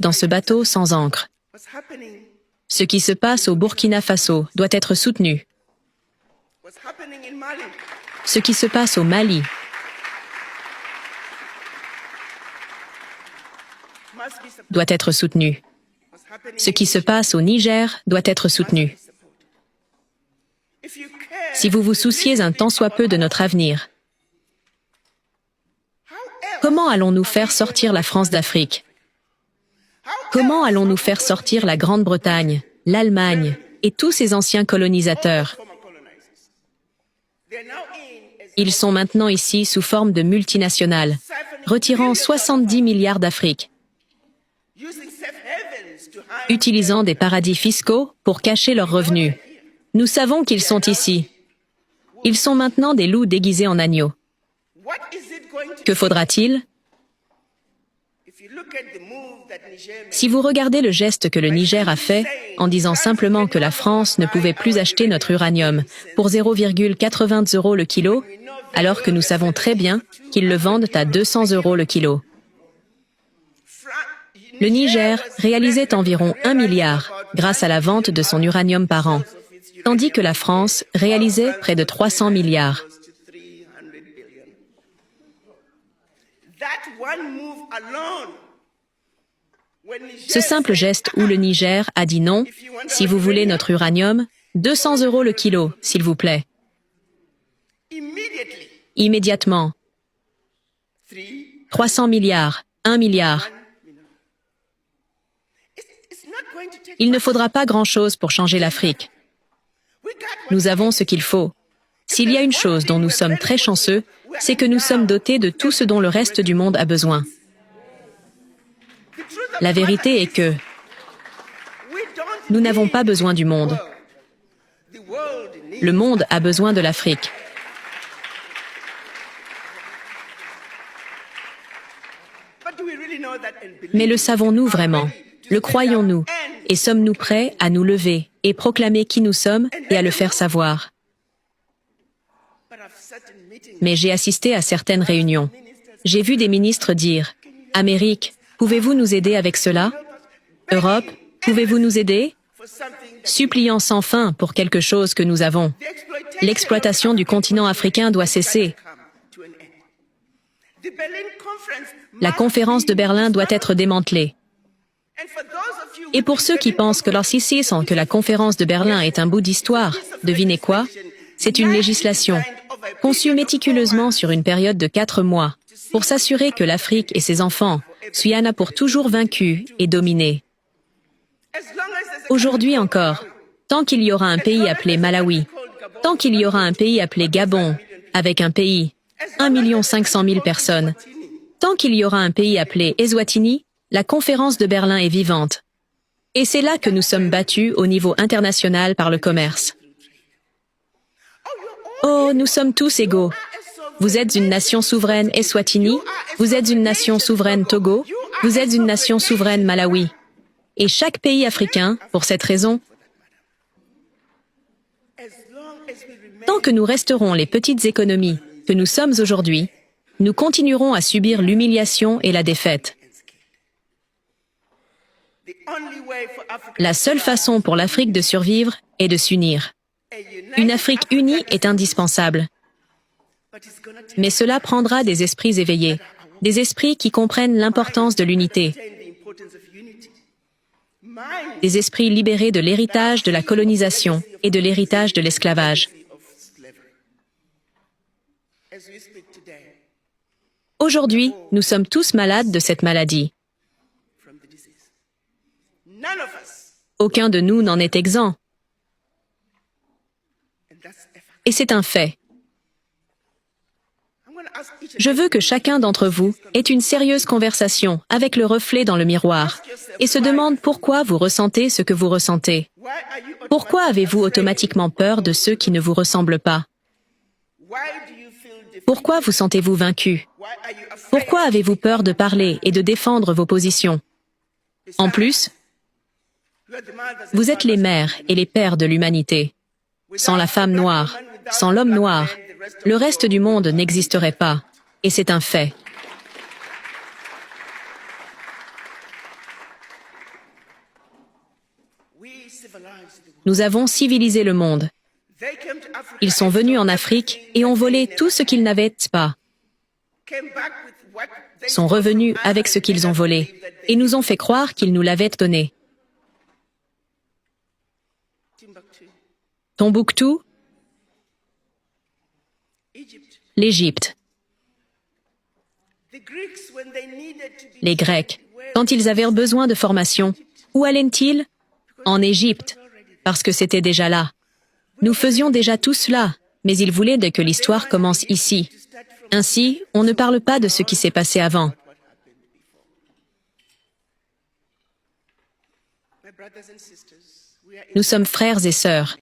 l'Afrique dans ce bateau sans ancre. Ce qui se passe au Burkina Faso doit être soutenu. Ce qui se passe au Mali doit être soutenu. Ce qui se passe au Niger doit être soutenu. Si vous vous souciez un tant soit peu de notre avenir, comment allons-nous faire sortir la France d'Afrique? Comment allons-nous faire sortir la Grande-Bretagne, l'Allemagne et tous ces anciens colonisateurs? Ils sont maintenant ici sous forme de multinationales, retirant 70 milliards d'Afrique, utilisant des paradis fiscaux pour cacher leurs revenus. Nous savons qu'ils sont ici. Ils sont maintenant des loups déguisés en agneaux. Que faudra-t-il? Si vous regardez le geste que le Niger a fait, en disant simplement que la France ne pouvait plus acheter notre uranium pour 0,80 € le kilo, alors que nous savons très bien qu'ils le vendent à 200 € le kilo. Le Niger réalisait environ 1 milliard grâce à la vente de son uranium par an, tandis que la France réalisait près de 300 milliards. Ce simple geste où le Niger a dit non, si vous voulez notre uranium, 200 € le kilo, s'il vous plaît. Immédiatement. 300 milliards, 1 milliard. Il ne faudra pas grand-chose pour changer l'Afrique. Nous avons ce qu'il faut. S'il y a une chose dont nous sommes très chanceux, c'est que nous sommes dotés de tout ce dont le reste du monde a besoin. La vérité est que nous n'avons pas besoin du monde. Le monde a besoin de l'Afrique. Mais le savons-nous vraiment? Le croyons-nous? Et sommes-nous prêts à nous lever et proclamer qui nous sommes et à le faire savoir? Mais j'ai assisté à certaines réunions. J'ai vu des ministres dire « Amérique, pouvez-vous nous aider avec cela? Europe, pouvez-vous nous aider ?» Suppliant sans fin pour quelque chose que nous avons. L'exploitation du continent africain doit cesser. La conférence de Berlin doit être démantelée. Et pour ceux qui pensent que lorsqu'ils sentent que la conférence de Berlin est un bout d'histoire, devinez quoi? C'est une législation, conçue méticuleusement sur une période de 4 mois, pour s'assurer que l'Afrique et ses enfants soient pour toujours vaincus et dominés. Aujourd'hui encore, tant qu'il y aura un pays appelé Malawi, tant qu'il y aura un pays appelé Gabon, avec un pays, 1 500 000 personnes, tant qu'il y aura un pays appelé Eswatini, la conférence de Berlin est vivante. Et c'est là que nous sommes battus au niveau international par le commerce. Oh, nous sommes tous égaux. Vous êtes une nation souveraine Eswatini, vous êtes une nation souveraine Togo, vous êtes une nation souveraine Malawi. Et chaque pays africain, pour cette raison, tant que nous resterons les petites économies que nous sommes aujourd'hui, nous continuerons à subir l'humiliation et la défaite. La seule façon pour l'Afrique de survivre est de s'unir. Une Afrique unie est indispensable. Mais cela prendra des esprits éveillés, des esprits qui comprennent l'importance de l'unité, des esprits libérés de l'héritage de la colonisation et de l'héritage de l'esclavage. Aujourd'hui, nous sommes tous malades de cette maladie. Aucun de nous n'en est exempt. Et c'est un fait. Je veux que chacun d'entre vous ait une sérieuse conversation avec le reflet dans le miroir et se demande pourquoi vous ressentez ce que vous ressentez. Pourquoi avez-vous automatiquement peur de ceux qui ne vous ressemblent pas? Pourquoi vous sentez-vous vaincu? Pourquoi avez-vous peur de parler et de défendre vos positions? En plus, vous êtes les mères et les pères de l'humanité. Sans la femme noire, sans l'homme noir, le reste du monde n'existerait pas. Et c'est un fait. Nous avons civilisé le monde. Ils sont venus en Afrique et ont volé tout ce qu'ils n'avaient pas. Sont revenus avec ce qu'ils ont volé et nous ont fait croire qu'ils nous l'avaient donné. Tombouctou, l'Égypte. Les Grecs, quand ils avaient besoin de formation, où allaient-ils? En Égypte, parce que c'était déjà là. Nous faisions déjà tout cela, mais ils voulaient que l'histoire commence ici. Ainsi, on ne parle pas de ce qui s'est passé avant. Nous sommes frères et sœurs.